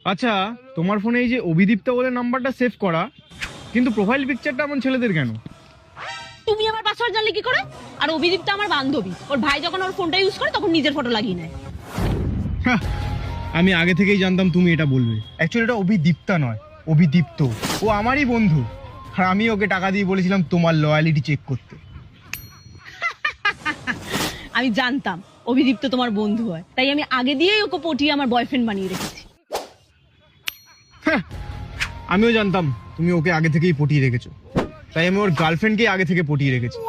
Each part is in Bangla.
আচ্ছা, তোমার ফোনে এই যে অভিদীপ্তা বলে নাম্বারটা সেভ করা, কিন্তু প্রোফাইল পিকচারটা এমন ছেলেদের কেন? তুমি আমার পাসওয়ার্ড জানলে কি করে? আর অভিদীপ্তা আমার বান্ধবী, ওর ভাই যখন ওর ফোনটা ইউজ করে তখন নিজের ফটো লাগিয়ে নেয়। হ্যাঁ, আমি আগে থেকেই জানতাম তুমি এটা বলবে। অ্যাকচুয়ালি এটা অভিদীপ্তা নয়, অভিদীপ্ত। ও আমারই বন্ধু, আর আমি ওকে টাকা দিয়ে বলেছিলাম তোমার লয়ালিটি চেক করতে। আমি জানতাম অভিদীপ্ত তোমার বন্ধু হয়, তাই আমি আগে দিয়েই ওকে পটিয়ে আমার বয়ফ্রেন্ড বানিয়ে রেখেছি। হ্যাঁ, আমিও জানতাম তুমি ওকে আগে থেকেই পটিয়ে রেখেছো, তাই আমি ওর গার্লফ্রেন্ডকে আগে থেকে পটিয়ে রেখেছি।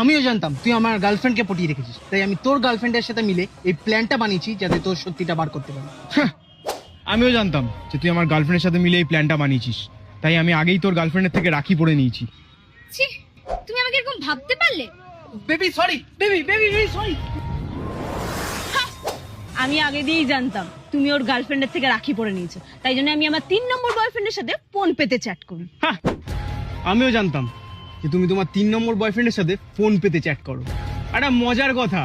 আমিও জানতাম তুই আমার গার্লফ্রেন্ডকে পটিয়ে রেখেছিস, তাই আমি তোর গার্লফ্রেন্ডের সাথে মিলে এই প্ল্যানটা বানিয়েছি যাতে তোর সত্যিটা বার করতে পারি। হ্যাঁ, আমিও জানতাম যে তুই আমার গার্লফ্রেন্ডের সাথে মিলে এই প্ল্যানটা বানিয়েছিস, তাই আমি আগেই তোর গার্লফ্রেন্ডের থেকে রাখি পরে নিয়েছি। ছি, তুমি আমাকে এরকম ভাবতে পারলে? Baby sorry, baby sorry. আমি আগে দিয়েই জানতাম তুমি ওর গার্লফ্রেন্ডের থেকে রাখি পরে নিয়েছো, তাই জন্য আমি আমার 3 নম্বর বয়ফ্রেন্ডের সাথে ফোন পেতে চ্যাট করি। হ্যাঁ, আমিও জানতাম যে তুমি তোমার 3 নম্বর বয়ফ্রেন্ডের সাথে ফোন পেতে চ্যাট করো। একটা মজার কথা,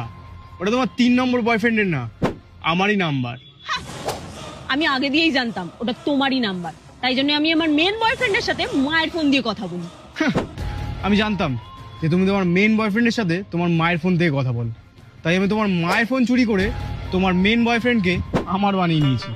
ওটা তোমার 3 নম্বর বয়ফ্রেন্ডের না, আমারই নাম্বার। আমি আগে দিয়েই জানতাম ওটা তোমারই নাম্বার, তাই জন্য আমি আমার মেন বয়ফ্রেন্ডের সাথে মায়ের ফোন দিয়ে কথা বলি। হ্যাঁ, আমি জানতাম যে তুমি তোমার মেন বয়ফ্রেন্ডের সাথে তোমার মায়ের ফোন দিয়ে কথা বলো, তাই আমি তোমার মায়ের ফোন চুরি করে তোমার মেন বয়ফ্রেন্ডকে আমার বানিয়ে নিয়েছি।